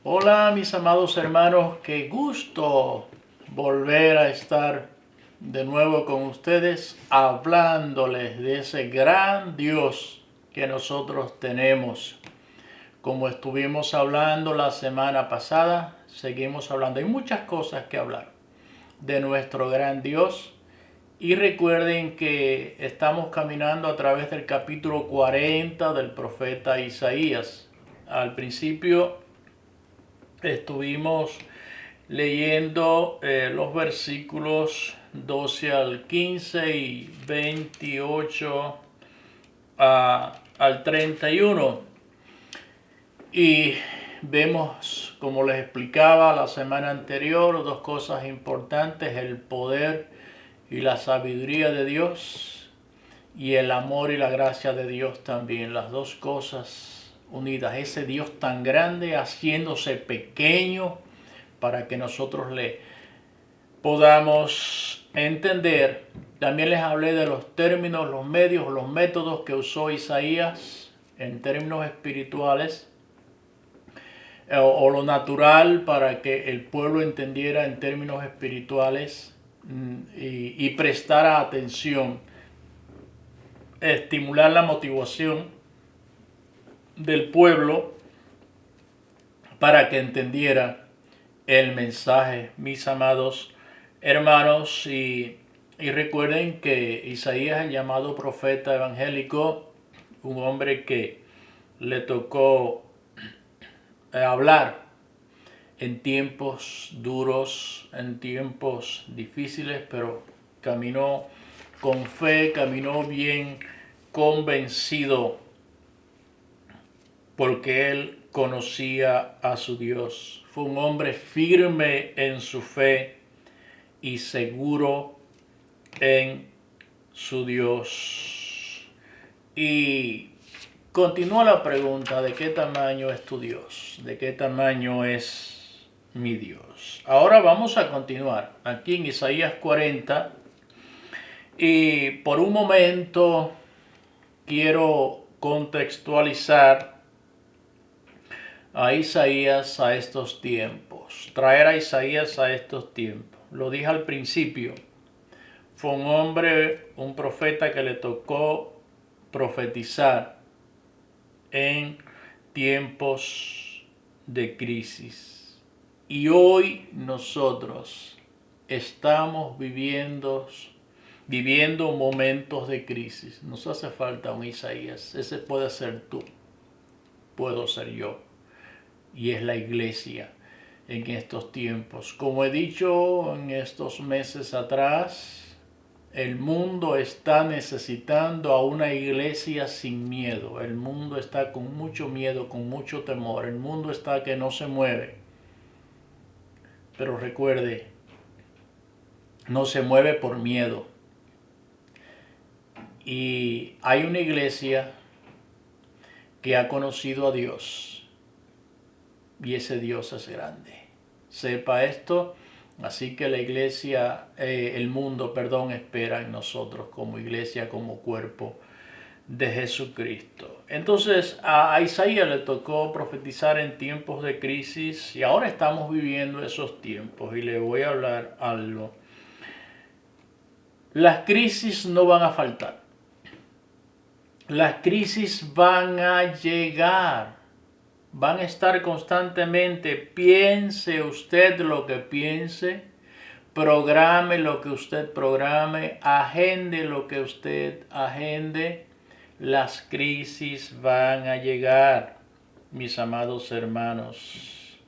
Hola mis amados hermanos, qué gusto volver a estar de nuevo con ustedes hablándoles de ese gran Dios que nosotros tenemos. Como estuvimos hablando la semana pasada, seguimos hablando. Hay muchas cosas que hablar de nuestro gran Dios. Y recuerden que estamos caminando a través del capítulo 40 del profeta Isaías. Al principio estuvimos leyendo los versículos 12 al 15 y 28 al 31. Y vemos, como les explicaba la semana anterior, dos cosas importantes: el poder y la sabiduría de Dios, y el amor y la gracia de Dios también. Las dos cosas unidas. Ese Dios tan grande haciéndose pequeño para que nosotros le podamos entender. También les hablé de los términos, los medios, los métodos que usó Isaías en términos espirituales, o lo natural para que el pueblo entendiera en términos espirituales, y prestara atención, estimular la motivación del pueblo para que entendiera el mensaje. Mis amados hermanos, y recuerden que Isaías, el llamado profeta evangélico, un hombre que le tocó hablar en tiempos duros, en tiempos difíciles, pero caminó con fe, caminó bien convencido, porque él conocía a su Dios. Fue un hombre firme en su fe y seguro en su Dios. Y continúa la pregunta: ¿de qué tamaño es tu Dios? ¿De qué tamaño es mi Dios? Ahora vamos a continuar aquí en Isaías 40. Y por un momento quiero contextualizar a Isaías a estos tiempos, traer a Isaías a estos tiempos. Lo dije al principio, fue un hombre, un profeta que le tocó profetizar en tiempos de crisis. Y hoy nosotros estamos viviendo momentos de crisis. Nos hace falta un Isaías. Ese puede ser tú, puedo ser yo, y es la iglesia en estos tiempos. Como he dicho en estos meses atrás, el mundo está necesitando a una iglesia sin miedo. El mundo está con mucho miedo, con mucho temor. El mundo está que no se mueve. Pero recuerde, no se mueve por miedo. Y hay una iglesia que ha conocido a Dios, y ese Dios es grande. Sepa esto. Así que la iglesia, el mundo, espera en nosotros como iglesia, como cuerpo de Jesucristo. Entonces a Isaías le tocó profetizar en tiempos de crisis, y ahora estamos viviendo esos tiempos, y le voy a hablar algo. Las crisis no van a faltar. Las crisis van a llegar. Van a estar constantemente. Piense usted lo que piense, programe lo que usted programe, agende lo que usted agende. Las crisis van a llegar, mis amados hermanos.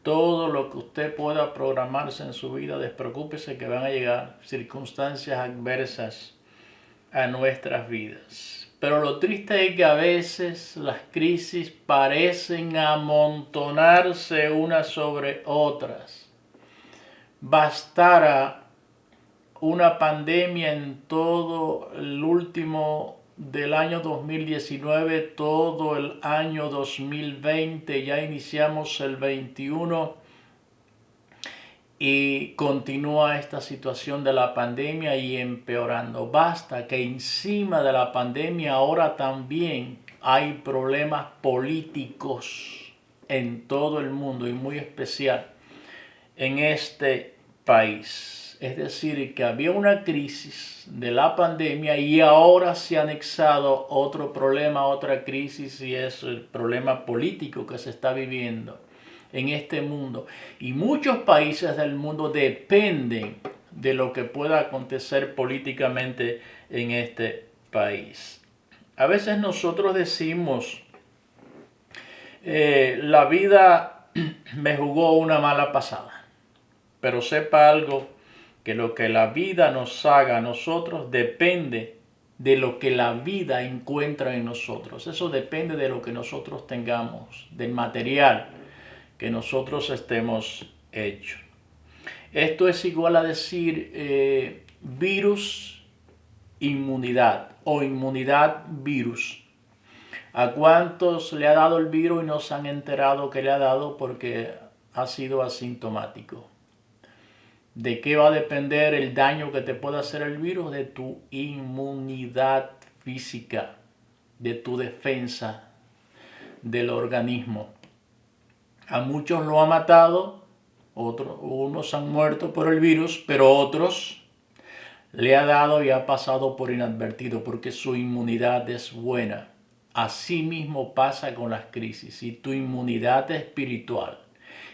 Todo lo que usted pueda programarse en su vida, despreocúpese que van a llegar circunstancias adversas a nuestras vidas. Pero lo triste es que a veces las crisis parecen amontonarse unas sobre otras. Bastara una pandemia en todo el último del año 2019, todo el año 2020, ya iniciamos el 21 y continúa esta situación de la pandemia y empeorando. Basta que encima de la pandemia ahora también hay problemas políticos en todo el mundo y muy especial en este país. Es decir, que había una crisis de la pandemia y ahora se ha anexado otro problema, otra crisis, y es el problema político que se está viviendo en este mundo. Y muchos países del mundo dependen de lo que pueda acontecer políticamente en este país. A veces nosotros decimos, la vida me jugó una mala pasada. Pero sepa algo, que lo que la vida nos haga a nosotros depende de lo que la vida encuentra en nosotros. Eso depende de lo que nosotros tengamos, del material que nosotros estemos hechos. Esto es igual a decir virus, inmunidad o inmunidad, virus. ¿A cuántos le ha dado el virus y no se han enterado que le ha dado porque ha sido asintomático? ¿De qué va a depender el daño que te pueda hacer el virus? De tu inmunidad física, de tu defensa del organismo. A muchos lo ha matado, unos han muerto por el virus, pero otros le ha dado y ha pasado por inadvertido porque su inmunidad es buena. Así mismo pasa con las crisis. Si tu inmunidad espiritual,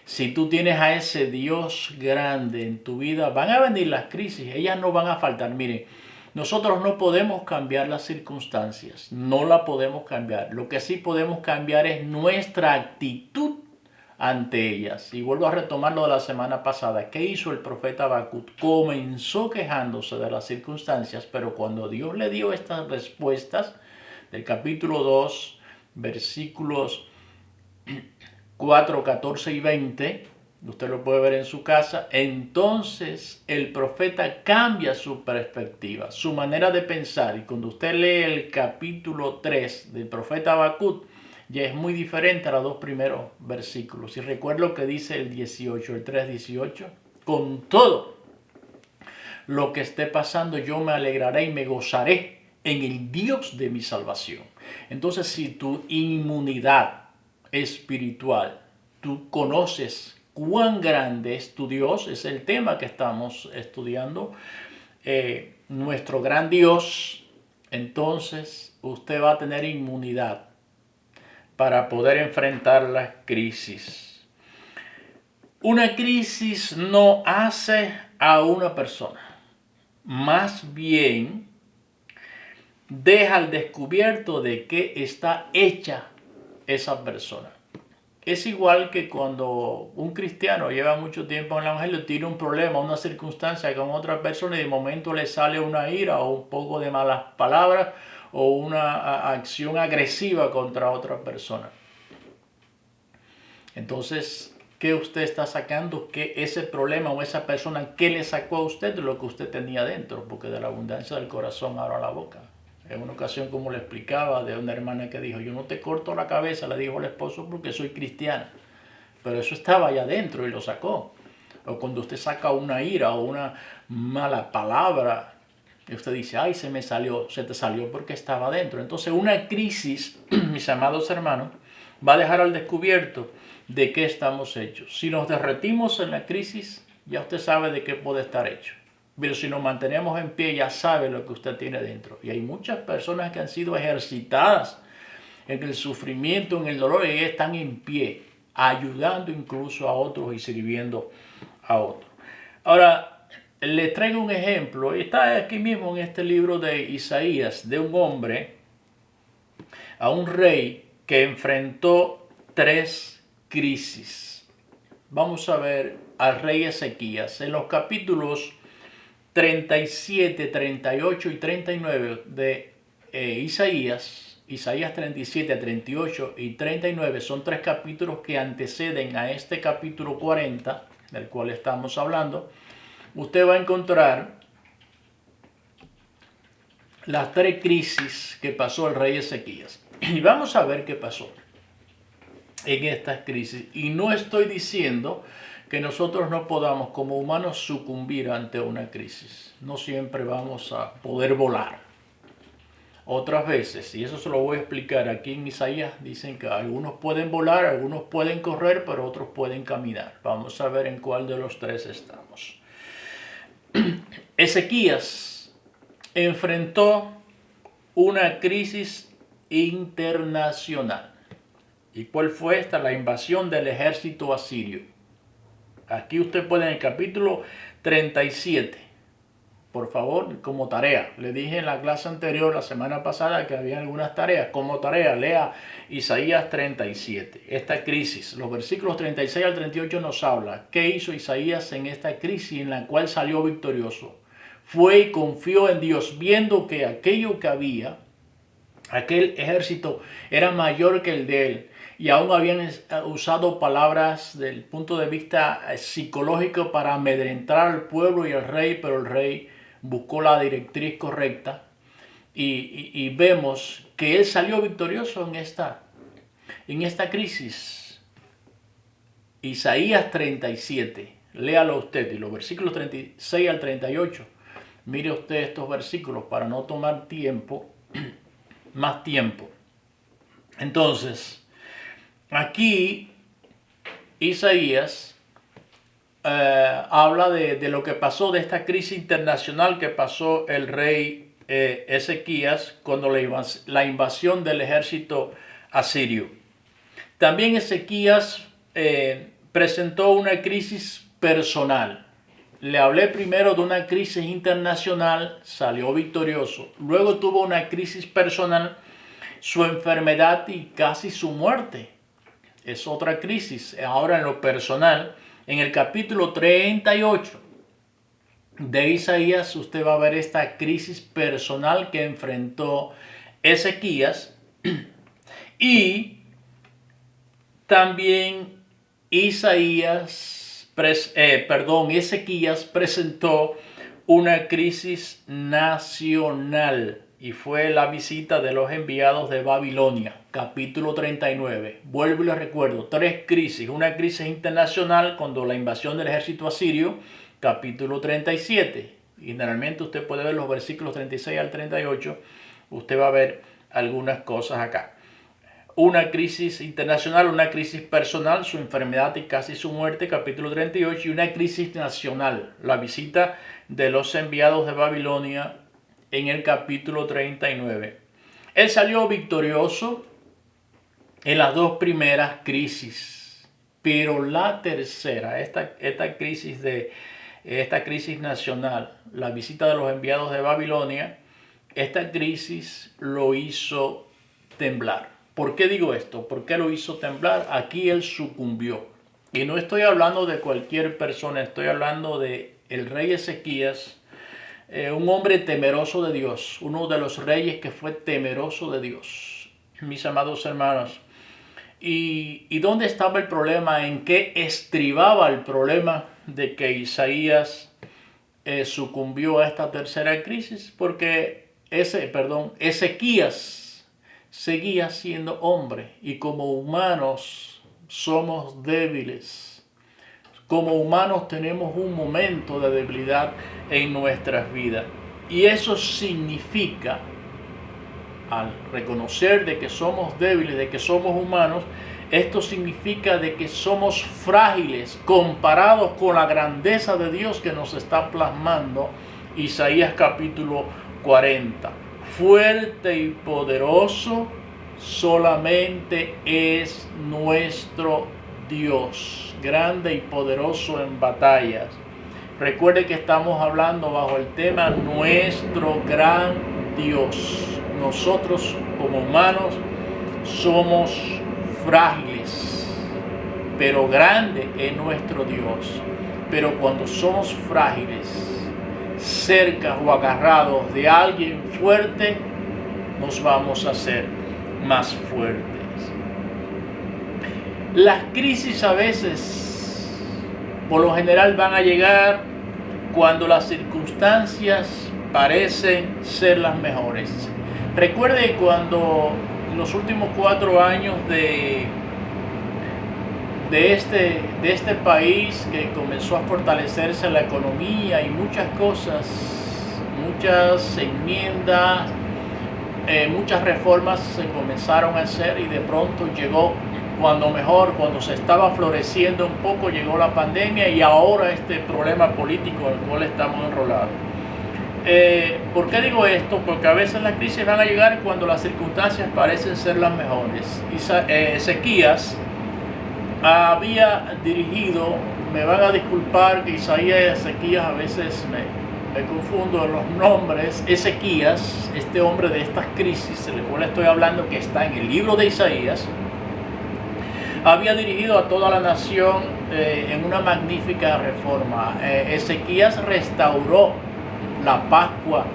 si tú tienes a ese Dios grande en tu vida, van a venir las crisis, ellas no van a faltar. Miren, nosotros no podemos cambiar las circunstancias, no la podemos cambiar. Lo que sí podemos cambiar es nuestra actitud ante ellas. Y vuelvo a retomar lo de la semana pasada. ¿Qué hizo el profeta Habacuc? Comenzó quejándose de las circunstancias, pero cuando Dios le dio estas respuestas, del capítulo 2, versículos 4, 14 y 20, usted lo puede ver en su casa, entonces el profeta cambia su perspectiva, su manera de pensar. Y cuando usted lee el capítulo 3 del profeta Habacuc, ya es muy diferente a los dos primeros versículos. Y recuerdo lo que dice el 18, el 3:18, con todo lo que esté pasando, yo me alegraré y me gozaré en el Dios de mi salvación. Entonces, si tu inmunidad espiritual, tú conoces cuán grande es tu Dios, es el tema que estamos estudiando, nuestro gran Dios, entonces usted va a tener inmunidad para poder enfrentar las crisis. Una crisis no hace a una persona, más bien deja al descubierto de qué está hecha esa persona. Es igual que cuando un cristiano lleva mucho tiempo en el evangelio, tiene un problema, una circunstancia con otra persona y de momento le sale una ira o un poco de malas palabras o una acción agresiva contra otra persona. Entonces, ¿qué usted está sacando? ¿Qué ese problema o esa persona, qué le sacó a usted de lo que usted tenía dentro? Porque de la abundancia del corazón habla la boca. En una ocasión, como le explicaba, de una hermana que dijo, yo no te corto la cabeza, le dijo el esposo, porque soy cristiana. Pero eso estaba allá adentro y lo sacó. O cuando usted saca una ira o una mala palabra, y usted dice, ay, se te salió porque estaba adentro. Entonces una crisis, mis amados hermanos, va a dejar al descubierto de qué estamos hechos. Si nos derretimos en la crisis, ya usted sabe de qué puede estar hecho. Pero si nos mantenemos en pie, ya sabe lo que usted tiene dentro. Y hay muchas personas que han sido ejercitadas en el sufrimiento, en el dolor, y están en pie, ayudando incluso a otros y sirviendo a otros. Ahora, les traigo un ejemplo. Está aquí mismo en este libro de Isaías, de un hombre, a un rey que enfrentó 3 crisis. Vamos a ver al rey Ezequías en los capítulos 37, 38 y 39 de Isaías. Isaías 37, 38 y 39 son 3 capítulos que anteceden a este capítulo 40 del cual estamos hablando. Usted va a encontrar las 3 crisis que pasó el rey Ezequías. Y vamos a ver qué pasó en estas crisis. Y no estoy diciendo que nosotros no podamos como humanos sucumbir ante una crisis. No siempre vamos a poder volar otras veces, y eso se lo voy a explicar. Aquí en Isaías dicen que algunos pueden volar, algunos pueden correr, pero otros pueden caminar. Vamos a ver en cuál de los tres estamos. Ezequías enfrentó una crisis internacional. ¿Y cuál fue esta? La invasión del ejército asirio. Aquí usted puede en el capítulo 37. Por favor, como tarea. Le dije en la clase anterior, la semana pasada, que había algunas tareas. Como tarea, lea Isaías 37. Esta crisis, los versículos 36 al 38 nos habla. ¿Qué hizo Isaías en esta crisis en la cual salió victorioso? Fue y confió en Dios, viendo que aquello que había, aquel ejército, era mayor que el de él. Y aún habían usado palabras del punto de vista psicológico para amedrentar al pueblo y al rey, pero el rey buscó la directriz correcta y vemos que él salió victorioso en esta crisis. Isaías 37, léalo usted, y los versículos 36 al 38, mire usted estos versículos para no tomar tiempo, más tiempo. Entonces, aquí Isaías habla de lo que pasó, de esta crisis internacional que pasó el rey Ezequías cuando la invasión del ejército asirio. También Ezequías presentó una crisis personal. Le hablé primero de una crisis internacional, salió victorioso. Luego tuvo una crisis personal, su enfermedad y casi su muerte. Es otra crisis. Ahora en lo personal, en el capítulo 38 de Isaías, usted va a ver esta crisis personal que enfrentó Ezequías. Y también Ezequías presentó una crisis nacional. Y fue la visita de los enviados de Babilonia, capítulo 39. Vuelvo y les recuerdo, tres crisis. Una crisis internacional cuando la invasión del ejército asirio, capítulo 37. Y generalmente usted puede ver los versículos 36 al 38. Usted va a ver algunas cosas acá. Una crisis internacional, una crisis personal, su enfermedad y casi su muerte, capítulo 38. Y una crisis nacional, la visita de los enviados de Babilonia, en el capítulo 39. Él salió victorioso en las dos primeras crisis, pero la tercera, esta crisis nacional, la visita de los enviados de Babilonia, esta crisis lo hizo temblar. ¿Por qué digo esto? ¿Por qué lo hizo temblar? Aquí él sucumbió. Y no estoy hablando de cualquier persona, estoy hablando de el rey Ezequías, un hombre temeroso de Dios, uno de los reyes que fue temeroso de Dios, mis amados hermanos. ¿Y dónde estaba el problema? ¿En qué estribaba el problema de que Isaías sucumbió a esta tercera crisis? Porque Ezequías seguía siendo hombre y como humanos somos débiles. Como humanos tenemos un momento de debilidad en nuestras vidas. Y eso significa, al reconocer de que somos débiles, de que somos humanos, esto significa de que somos frágiles comparados con la grandeza de Dios que nos está plasmando Isaías capítulo 40. Fuerte y poderoso solamente es nuestro Dios, grande y poderoso en batallas. Recuerde que estamos hablando bajo el tema nuestro gran Dios. Nosotros como humanos somos frágiles, pero grande es nuestro Dios. Pero cuando somos frágiles, cerca o agarrados de alguien fuerte, nos vamos a hacer más fuertes. Las crisis a veces, por lo general, van a llegar cuando las circunstancias parecen ser las mejores. Recuerde cuando en los últimos 4 años de este país, que comenzó a fortalecerse la economía y muchas cosas, muchas enmiendas, muchas reformas se comenzaron a hacer y de pronto llegó cuando se estaba floreciendo un poco, llegó la pandemia y ahora este problema político en el cual estamos enrolados. ¿Por qué digo esto? Porque a veces las crisis van a llegar cuando las circunstancias parecen ser las mejores. Ezequías había dirigido, me van a disculpar que Isaías y Ezequías a veces me confundo en los nombres. Ezequías, este hombre de estas crisis de la cual estoy hablando, que está en el libro de Isaías, había dirigido a toda la nación en una magnífica reforma. Ezequías restauró la Pascua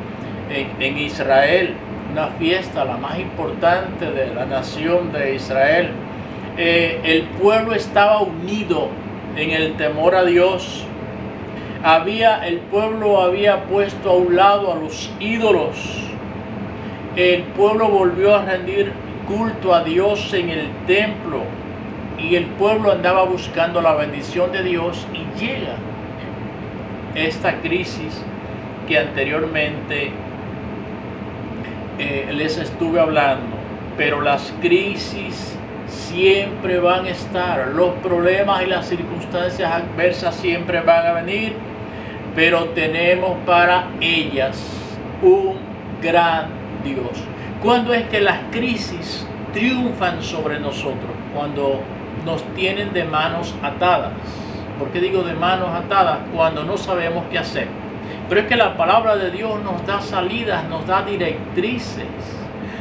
en Israel, una fiesta la más importante de la nación de Israel. El pueblo estaba unido en el temor a Dios. El pueblo había puesto a un lado a los ídolos. El pueblo volvió a rendir culto a Dios en el templo. Y el pueblo andaba buscando la bendición de Dios y llega esta crisis que anteriormente les estuve hablando. Pero las crisis siempre van a estar, los problemas y las circunstancias adversas siempre van a venir, pero tenemos para ellas un gran Dios. ¿Cuándo es que las crisis triunfan sobre nosotros? Cuando nos tienen de manos atadas. ¿Por qué digo de manos atadas? Cuando no sabemos qué hacer. Pero es que la palabra de Dios nos da salidas, nos da directrices.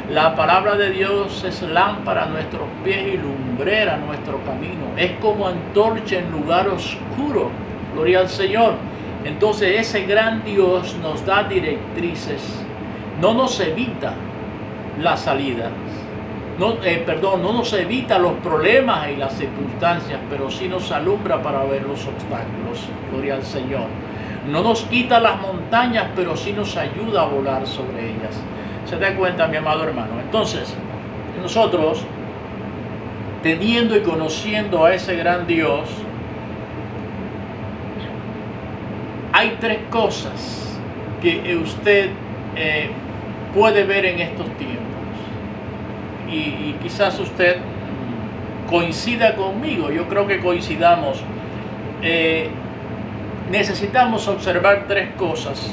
La palabra de Dios es lámpara a nuestros pies y lumbrera a nuestro camino. Es como antorcha en lugar oscuro. Gloria al Señor. Entonces ese gran Dios nos da directrices. No nos evita las salidas. No nos evita los problemas y las circunstancias, pero sí nos alumbra para ver los obstáculos. Gloria al Señor. No nos quita las montañas, pero sí nos ayuda a volar sobre ellas. ¿Se da cuenta, mi amado hermano? Entonces, nosotros, teniendo y conociendo a ese gran Dios, hay tres cosas que usted puede ver en estos tiempos. Y quizás usted coincida conmigo, yo creo que coincidamos. Necesitamos observar tres cosas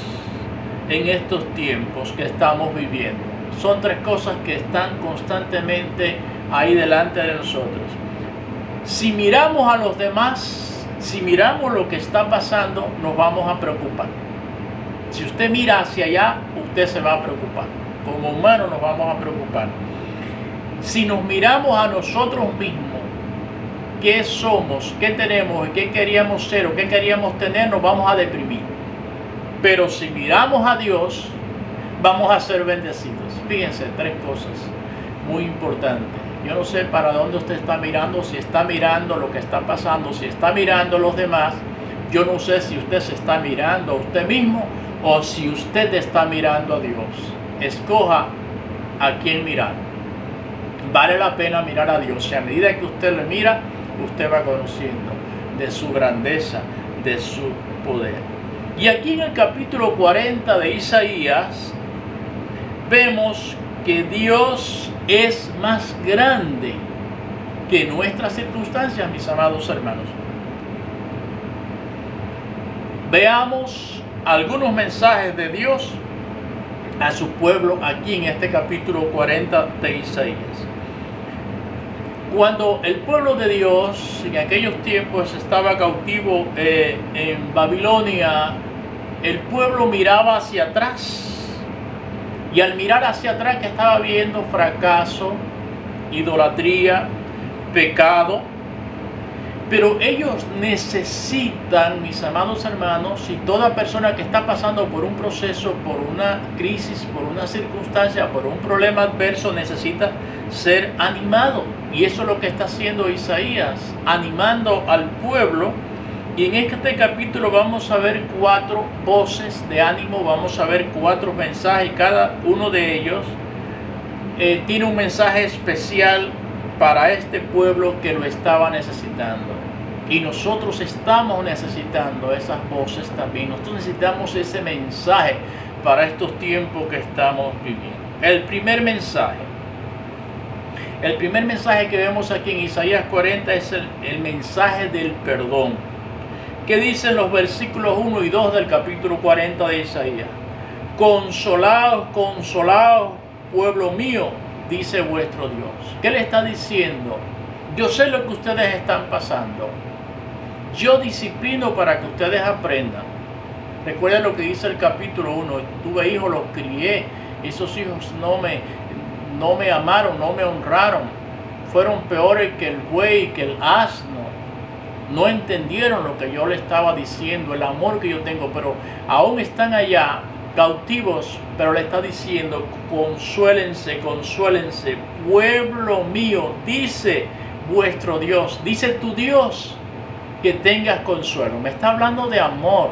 en estos tiempos que estamos viviendo. Son tres cosas que están constantemente ahí delante de nosotros. Si miramos a los demás, si miramos lo que está pasando, nos vamos a preocupar. Si usted mira hacia allá, usted se va a preocupar. Como humanos nos vamos a preocupar. Si nos miramos a nosotros mismos, qué somos, qué tenemos y qué queríamos ser o qué queríamos tener, nos vamos a deprimir. Pero si miramos a Dios, vamos a ser bendecidos. Fíjense, tres cosas muy importantes. Yo no sé para dónde usted está mirando, si está mirando lo que está pasando, si está mirando a los demás. Yo no sé si usted se está mirando a usted mismo o si usted está mirando a Dios. Escoja a quién mirar. Vale la pena mirar a Dios. Y a medida que usted le mira, usted va conociendo de su grandeza, de su poder. Y aquí en el capítulo 40 de Isaías, vemos que Dios es más grande que nuestras circunstancias, mis amados hermanos. Veamos algunos mensajes de Dios a su pueblo aquí en este capítulo 40 de Isaías. Cuando el pueblo de Dios en aquellos tiempos estaba cautivo en Babilonia, el pueblo miraba hacia atrás. Y al mirar hacia atrás, que estaba viendo fracaso, idolatría, pecado. Pero ellos necesitan, mis amados hermanos, y toda persona que está pasando por un proceso, por una crisis, por una circunstancia, por un problema adverso, necesita ser animado. Y eso es lo que está haciendo Isaías, animando al pueblo. Y en este capítulo vamos a ver 4 voces de ánimo, vamos a ver 4 mensajes, y cada uno de ellos tiene un mensaje especial para este pueblo que lo estaba necesitando. Y nosotros estamos necesitando esas voces también. Nosotros necesitamos ese mensaje para estos tiempos que estamos viviendo. El primer mensaje que vemos aquí en Isaías 40 es el mensaje del perdón. ¿Qué dicen los versículos 1 y 2 del capítulo 40 de Isaías? Consolaos, consolaos, pueblo mío, dice vuestro Dios. ¿Qué le está diciendo? Yo sé lo que ustedes están pasando. Yo disciplino para que ustedes aprendan. Recuerden lo que dice el capítulo 1. Tuve hijos, los crié. Esos hijos no me amaron, no me honraron. Fueron peores que el buey, que el asno. No entendieron lo que yo le estaba diciendo, el amor que yo tengo, pero aún están allá cautivos, pero le está diciendo, consuélense, consuélense, pueblo mío, dice vuestro Dios, dice tu Dios, que tengas consuelo. Me está hablando de amor,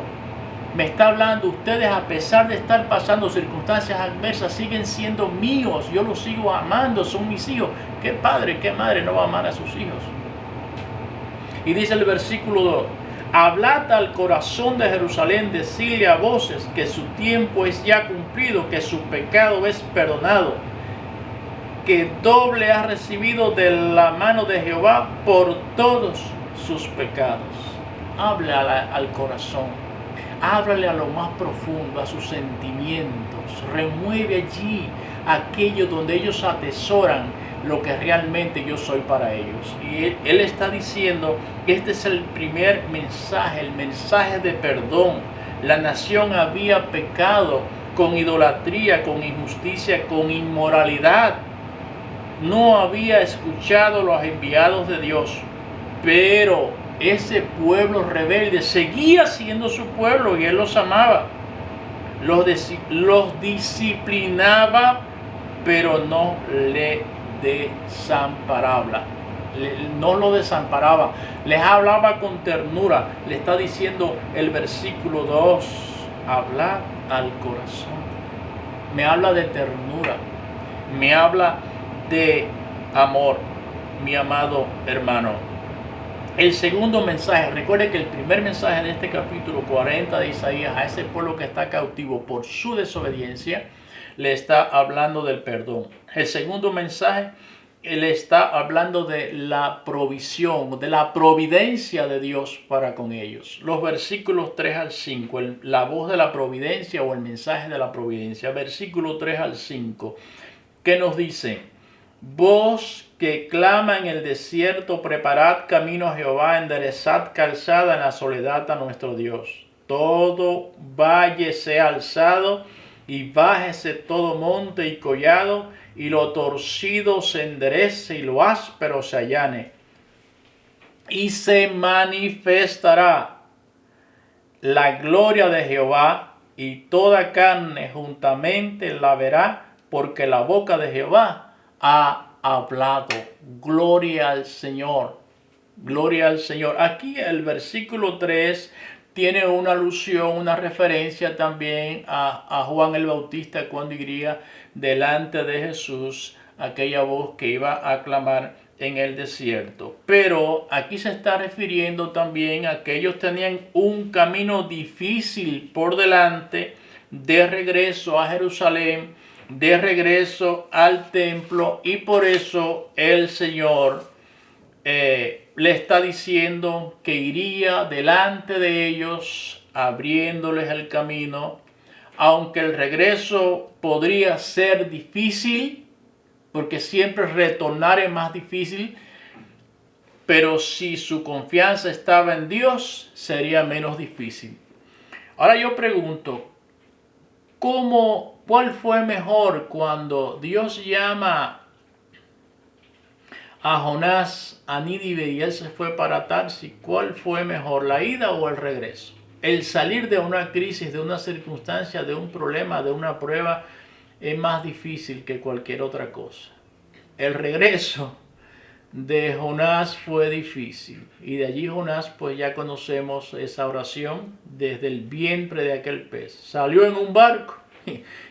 me está hablando, ustedes a pesar de estar pasando circunstancias adversas, siguen siendo míos, yo los sigo amando, son mis hijos. ¿Qué padre, qué madre no va a amar a sus hijos? Y dice el versículo 2, hablad al corazón de Jerusalén, decidle a voces que su tiempo es ya cumplido, que su pecado es perdonado, que doble ha recibido de la mano de Jehová por todos sus pecados. Habla al corazón, háblale a lo más profundo, a sus sentimientos, remueve allí aquello donde ellos atesoran lo que realmente yo soy para ellos. Y él está diciendo que este es el primer mensaje, el mensaje de perdón. La nación había pecado con idolatría, con injusticia, con inmoralidad. No había escuchado los enviados de Dios, pero ese pueblo rebelde seguía siendo su pueblo y él los amaba. Los disciplinaba, pero no no lo desamparaba, les hablaba con ternura. Le está diciendo el versículo 2, hablar al corazón. Me habla de ternura, me habla de amor, mi amado hermano. El segundo mensaje, recuerde que el primer mensaje de este capítulo 40 de Isaías a ese pueblo que está cautivo por su desobediencia, le está hablando del perdón. El segundo mensaje, él está hablando de la provisión, de la providencia de Dios para con ellos. Los versículos 3 al 5, la voz de la providencia o el mensaje de la providencia. Versículo 3 al 5, ¿qué nos dice? Vos que clama en el desierto, preparad camino a Jehová, enderezad calzada en la soledad a nuestro Dios. Todo valle sea alzado y bájese todo monte y collado, y lo torcido se enderece y lo áspero se allane. Y se manifestará la gloria de Jehová, y toda carne juntamente la verá, porque la boca de Jehová ha hablado. Gloria al Señor. Gloria al Señor. Aquí el versículo 3 tiene una alusión, una referencia también a Juan el Bautista cuando iría delante de Jesús, aquella voz que iba a clamar en el desierto. Pero aquí se está refiriendo también a que ellos tenían un camino difícil por delante de regreso a Jerusalén, de regreso al templo, y por eso el Señor le está diciendo que iría delante de ellos, abriéndoles el camino, aunque el regreso podría ser difícil, porque siempre retornar es más difícil, pero si su confianza estaba en Dios, sería menos difícil. Ahora yo pregunto, ¿cuál fue mejor cuando Dios llama a Jonás a Nínive y él se fue para Tarsis? ¿Cuál fue mejor, la ida o el regreso? El salir de una crisis, de una circunstancia, de un problema, de una prueba, es más difícil que cualquier otra cosa. El regreso de Jonás fue difícil, y de allí Jonás, pues ya conocemos esa oración desde el vientre de aquel pez. Salió en un barco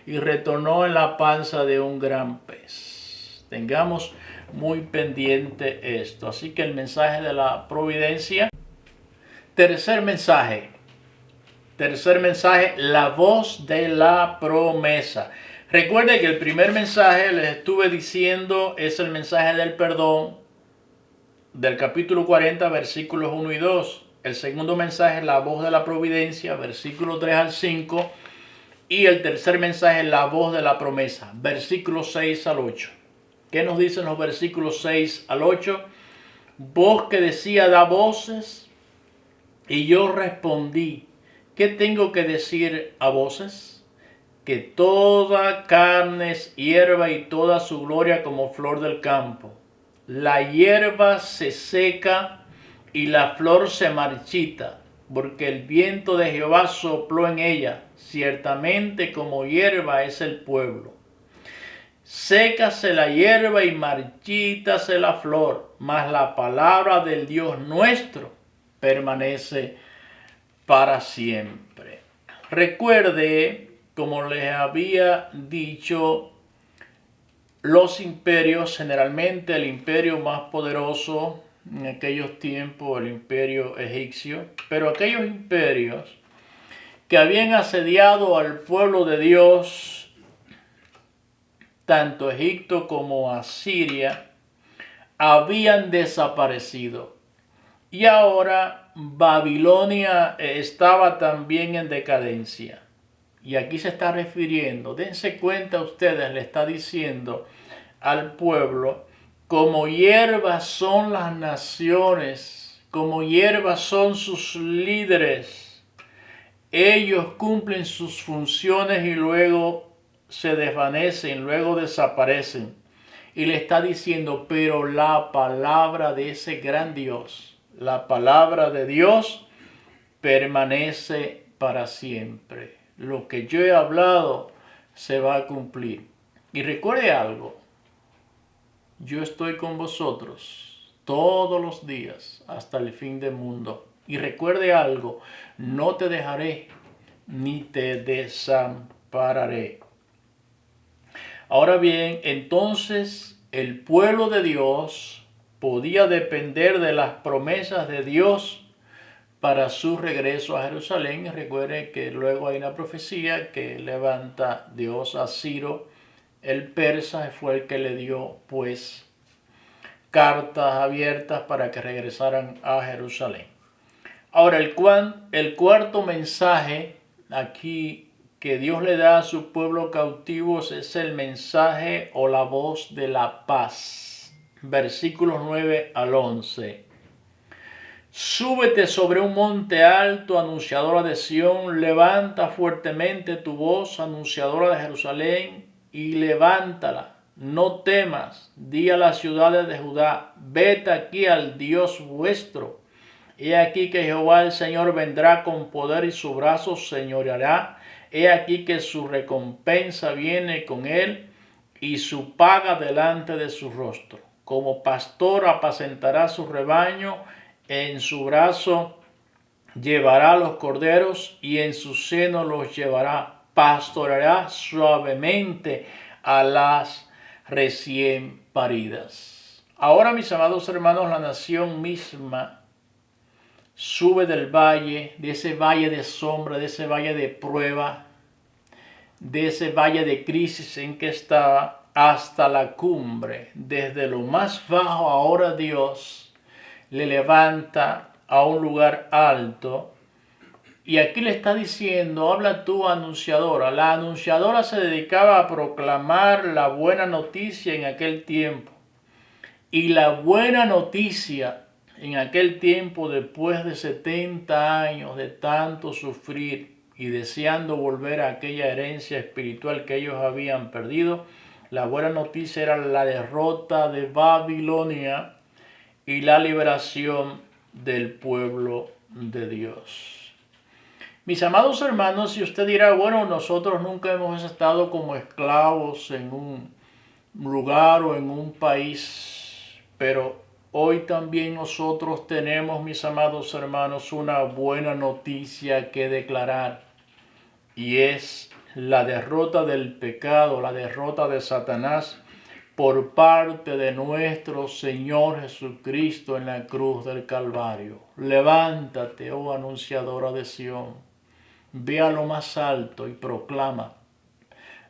y retornó en la panza de un gran pez. Tengamos muy pendiente esto. Así que el mensaje de la providencia. Tercer mensaje, la voz de la promesa. Recuerde que el primer mensaje, les estuve diciendo, es el mensaje del perdón del capítulo 40, versículos 1 y 2. El segundo mensaje es la voz de la providencia, versículos 3 al 5. Y el tercer mensaje es la voz de la promesa, versículos 6 al 8. ¿Qué nos dicen los versículos 6 al 8? Voz que decía, da voces. Y yo respondí, ¿qué tengo que decir a voces? Que toda carne es hierba y toda su gloria como flor del campo. La hierba se seca y la flor se marchita, porque el viento de Jehová sopló en ella. Ciertamente como hierba es el pueblo. Sécase la hierba y marchítase la flor, mas la palabra del Dios nuestro permanece para siempre. Recuerde, como les había dicho, los imperios, generalmente el imperio más poderoso en aquellos tiempos, el imperio egipcio, pero aquellos imperios que habían asediado al pueblo de Dios, tanto Egipto como Asiria, habían desaparecido. Y ahora Babilonia estaba también en decadencia. Y aquí se está refiriendo, dense cuenta ustedes, le está diciendo al pueblo, como hierbas son las naciones, como hierbas son sus líderes. Ellos cumplen sus funciones y luego se desvanecen, luego desaparecen. Y le está diciendo, pero la palabra de ese gran Dios, la palabra de Dios permanece para siempre. Lo que yo he hablado se va a cumplir. Y recuerde algo, yo estoy con vosotros todos los días hasta el fin del mundo. Y recuerde algo, no te dejaré ni te desampararé. Ahora bien, entonces el pueblo de Dios podía depender de las promesas de Dios para su regreso a Jerusalén. Recuerden que luego hay una profecía que levanta Dios a Ciro, el persa, fue el que le dio pues cartas abiertas para que regresaran a Jerusalén. Ahora el cuarto mensaje aquí que Dios le da a su pueblo cautivos es el mensaje o la voz de la paz. Versículos 9 al 11. Súbete sobre un monte alto, anunciadora de Sión, levanta fuertemente tu voz, anunciadora de Jerusalén, y levántala. No temas, di a las ciudades de Judá, vete aquí al Dios vuestro. He aquí que Jehová el Señor vendrá con poder y su brazo señoreará. He aquí que su recompensa viene con él y su paga delante de su rostro. Como pastor apacentará su rebaño, en su brazo llevará los corderos y en su seno los llevará. Pastoreará suavemente a las recién paridas. Ahora, mis amados hermanos, la nación misma sube del valle, de ese valle de sombra, de ese valle de prueba, de ese valle de crisis en que está, hasta la cumbre. Desde lo más bajo ahora Dios le levanta a un lugar alto. Y aquí le está diciendo, habla tú anunciadora. La anunciadora se dedicaba a proclamar la buena noticia en aquel tiempo. Y la buena noticia en aquel tiempo, después de 70 años de tanto sufrir y deseando volver a aquella herencia espiritual que ellos habían perdido, la buena noticia era la derrota de Babilonia y la liberación del pueblo de Dios. Mis amados hermanos, si usted dirá, bueno, nosotros nunca hemos estado como esclavos en un lugar o en un país, pero hoy también nosotros tenemos, mis amados hermanos, una buena noticia que declarar, y es la derrota del pecado, la derrota de Satanás por parte de nuestro Señor Jesucristo en la cruz del Calvario. Levántate, oh anunciadora de Sión, ve a lo más alto y proclama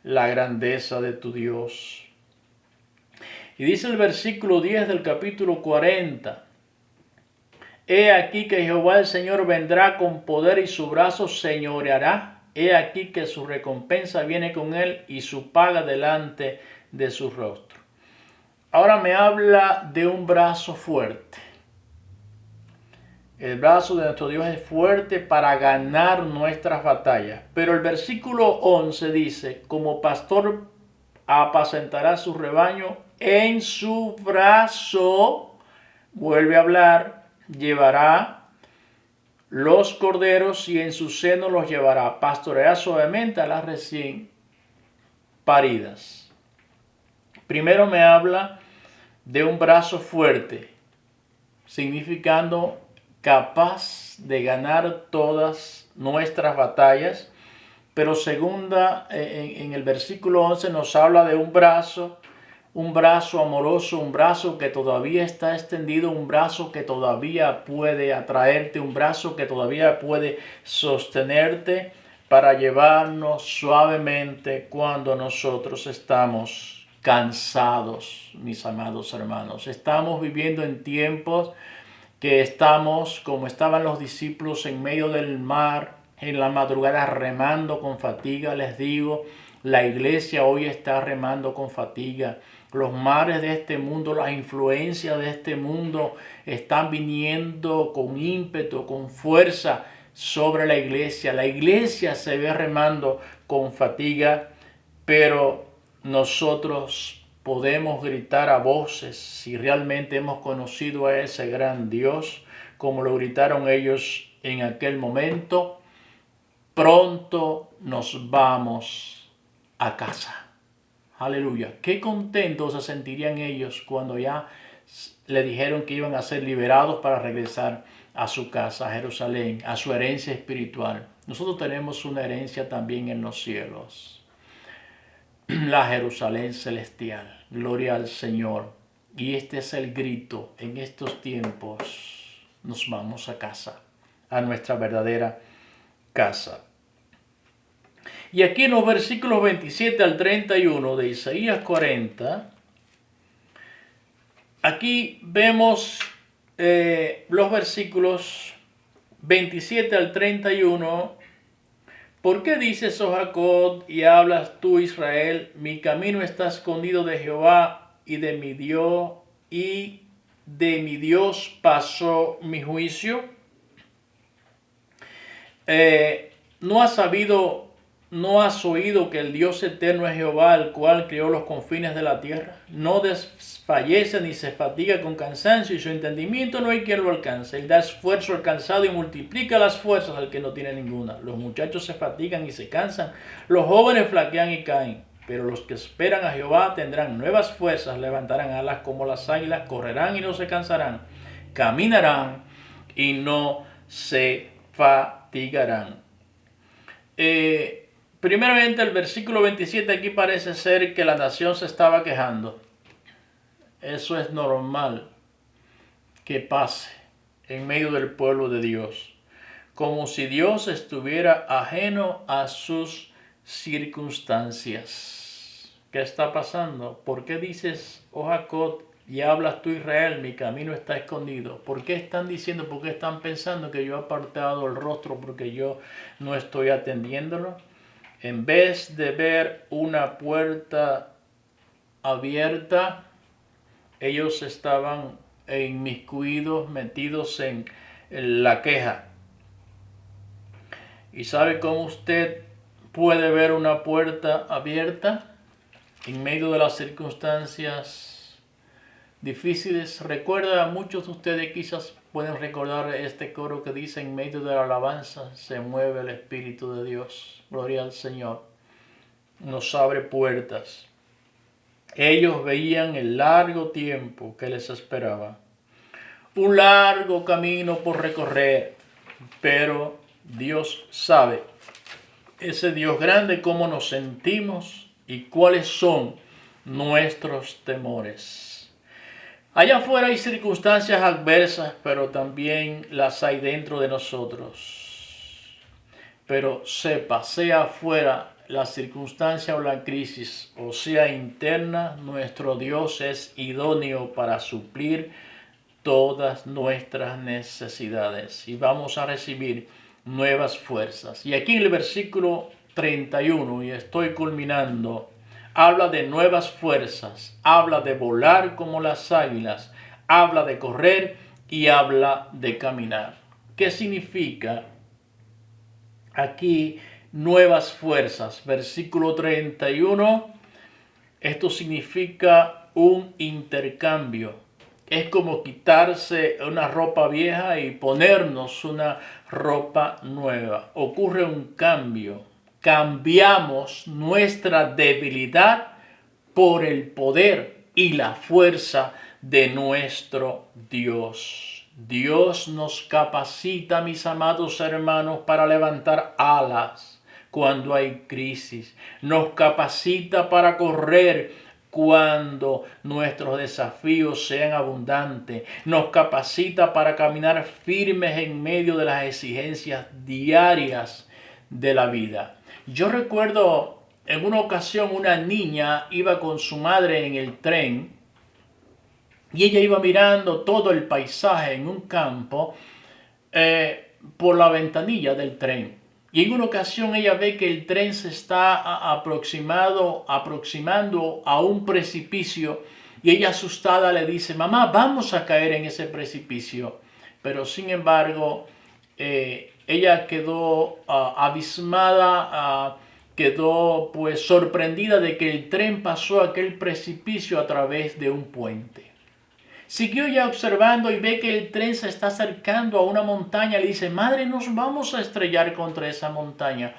la grandeza de tu Dios. Y dice el versículo 10 del capítulo 40. He aquí que Jehová el Señor vendrá con poder y su brazo señoreará. He aquí que su recompensa viene con él y su paga delante de su rostro. Ahora me habla de un brazo fuerte. El brazo de nuestro Dios es fuerte para ganar nuestras batallas. Pero el versículo 11 dice, como pastor apacentará su rebaño, en su brazo, vuelve a hablar, llevará los corderos y en su seno los llevará. Pastoreará suavemente a las recién paridas. Primero me habla de un brazo fuerte, significando capaz de ganar todas nuestras batallas. Pero segunda, en el versículo 11 nos habla de un brazo amoroso, un brazo que todavía está extendido, un brazo que todavía puede atraerte, un brazo que todavía puede sostenerte para llevarnos suavemente cuando nosotros estamos cansados, mis amados hermanos. Estamos viviendo en tiempos que estamos, como estaban los discípulos en medio del mar, en la madrugada remando con fatiga. Les digo, la iglesia hoy está remando con fatiga. Los mares de este mundo, las influencias de este mundo están viniendo con ímpetu, con fuerza sobre la iglesia. La iglesia se ve remando con fatiga, pero nosotros podemos gritar a voces si realmente hemos conocido a ese gran Dios, como lo gritaron ellos en aquel momento. Pronto nos vamos a casa. Aleluya. Qué contentos se sentirían ellos cuando ya le dijeron que iban a ser liberados para regresar a su casa, a Jerusalén, a su herencia espiritual. Nosotros tenemos una herencia también en los cielos. La Jerusalén celestial. Gloria al Señor. Y este es el grito en estos tiempos. Nos vamos a casa, a nuestra verdadera casa. Y aquí en los versículos 27 al 31 de Isaías 40, aquí vemos los versículos 27 al 31. ¿Por qué dices, oh Jacob, y hablas tú, Israel? Mi camino está escondido de Jehová, y de mi Dios pasó mi juicio. ¿No has oído que el Dios eterno es Jehová, el cual creó los confines de la tierra? No desfallece ni se fatiga con cansancio, y su entendimiento no hay quien lo alcance. Él da esfuerzo al cansado y multiplica las fuerzas al que no tiene ninguna. Los muchachos se fatigan y se cansan, los jóvenes flaquean y caen. Pero los que esperan a Jehová tendrán nuevas fuerzas, levantarán alas como las águilas, correrán y no se cansarán, caminarán y no se fatigarán. Primeramente, el versículo 27 aquí parece ser que la nación se estaba quejando. Eso es normal que pase en medio del pueblo de Dios, como si Dios estuviera ajeno a sus circunstancias. ¿Qué está pasando? ¿Por qué dices, oh Jacob, y hablas tú, Israel, mi camino está escondido? ¿Por qué están diciendo, por qué están pensando que yo he apartado el rostro porque yo no estoy atendiéndolo? En vez de ver una puerta abierta, ellos estaban inmiscuidos, metidos en la queja. ¿Y sabe cómo usted puede ver una puerta abierta en medio de las circunstancias difíciles? Recuerda, muchos de ustedes quizás pueden recordar este coro que dice: en medio de la alabanza se mueve el Espíritu de Dios. Gloria al Señor. Nos abre puertas. Ellos veían el largo tiempo que les esperaba. Un largo camino por recorrer. Pero Dios sabe, ese Dios grande, cómo nos sentimos y cuáles son nuestros temores. Allá afuera hay circunstancias adversas, pero también las hay dentro de nosotros. Pero sepa, sea afuera la circunstancia o la crisis, o sea interna, nuestro Dios es idóneo para suplir todas nuestras necesidades y vamos a recibir nuevas fuerzas. Y aquí en el versículo 31, y estoy culminando, habla de nuevas fuerzas, habla de volar como las águilas, habla de correr y habla de caminar. ¿Qué significa aquí nuevas fuerzas? Versículo 31, esto significa un intercambio. Es como quitarse una ropa vieja y ponernos una ropa nueva. Ocurre un cambio. Cambiamos nuestra debilidad por el poder y la fuerza de nuestro Dios. Dios nos capacita, mis amados hermanos, para levantar alas cuando hay crisis. Nos capacita para correr cuando nuestros desafíos sean abundantes. Nos capacita para caminar firmes en medio de las exigencias diarias de la vida. Yo recuerdo en una ocasión una niña iba con su madre en el tren y ella iba mirando todo el paisaje en un campo por la ventanilla del tren. Y en una ocasión ella ve que el tren se está aproximando a un precipicio y ella asustada le dice: mamá, vamos a caer en ese precipicio. Pero sin embargo, ella quedó abismada, quedó pues sorprendida de que el tren pasó aquel precipicio a través de un puente. Siguió ya observando y ve que el tren se está acercando a una montaña. Le dice: madre, nos vamos a estrellar contra esa montaña.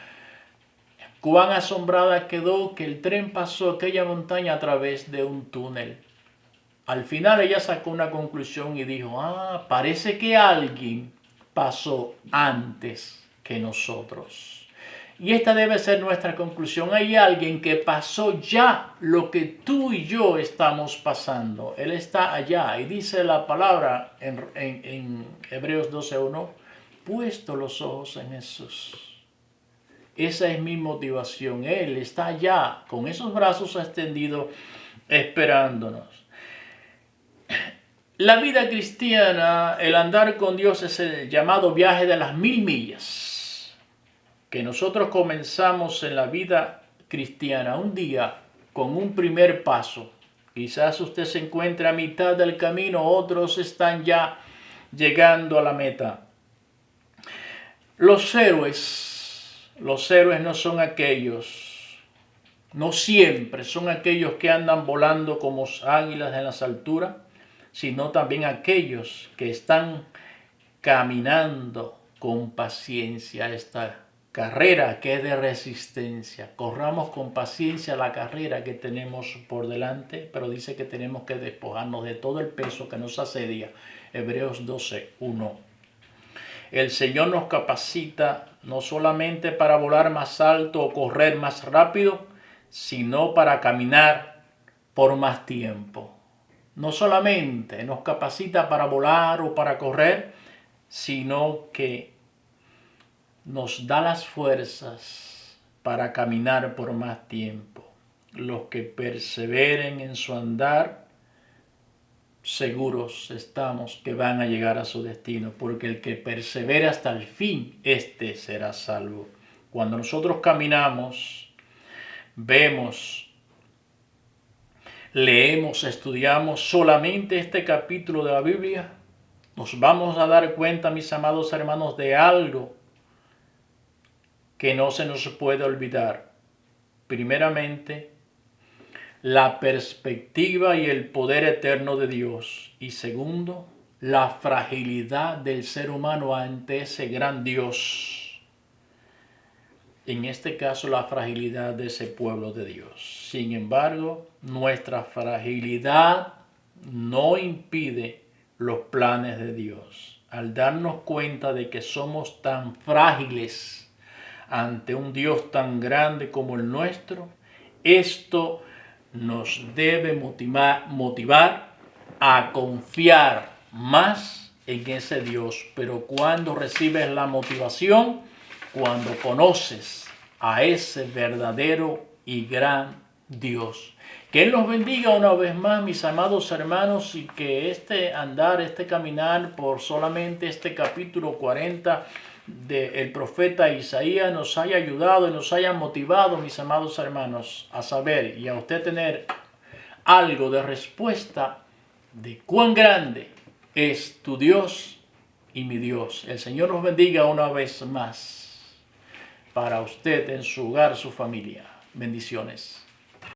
Cuán asombrada quedó que el tren pasó aquella montaña a través de un túnel. Al final ella sacó una conclusión y dijo: parece que alguien pasó antes que nosotros. Y esta debe ser nuestra conclusión. Hay alguien que pasó ya lo que tú y yo estamos pasando. Él está allá. Y dice la palabra en Hebreos 12:1, puesto los ojos en Jesús. Esa es mi motivación. Él está allá con esos brazos extendidos esperándonos. La vida cristiana, el andar con Dios, es el llamado viaje de las 1000 millas. Que nosotros comenzamos en la vida cristiana un día con un primer paso. Quizás usted se encuentre a mitad del camino, otros están ya llegando a la meta. Los héroes no son aquellos, no siempre son aquellos que andan volando como águilas en las alturas, sino también aquellos que están caminando con paciencia esta carrera que es de resistencia. Corramos con paciencia la carrera que tenemos por delante, pero dice que tenemos que despojarnos de todo el peso que nos asedia. Hebreos 12:1. El Señor nos capacita no solamente para volar más alto o correr más rápido, sino para caminar por más tiempo. No solamente nos capacita para volar o para correr, sino que nos da las fuerzas para caminar por más tiempo. Los que perseveren en su andar, seguros estamos que van a llegar a su destino, porque el que persevera hasta el fin, éste será salvo. Cuando nosotros caminamos, vemos, leemos, estudiamos solamente este capítulo de la Biblia, nos vamos a dar cuenta, mis amados hermanos, de algo que no se nos puede olvidar. Primeramente, la perspectiva y el poder eterno de Dios. Y segundo, la fragilidad del ser humano ante ese gran Dios. En este caso, la fragilidad de ese pueblo de Dios. Sin embargo, nuestra fragilidad no impide los planes de Dios. Al darnos cuenta de que somos tan frágiles ante un Dios tan grande como el nuestro, esto nos debe motivar a confiar más en ese Dios. Pero cuando recibes la motivación, cuando conoces a ese verdadero y gran Dios. Que Él nos bendiga una vez más, mis amados hermanos, y que este andar, este caminar por solamente este capítulo 40 del profeta Isaías nos haya ayudado y nos haya motivado, mis amados hermanos, a saber y a usted tener algo de respuesta de cuán grande es tu Dios y mi Dios. El Señor nos bendiga una vez más para usted en su hogar, su familia. Bendiciones.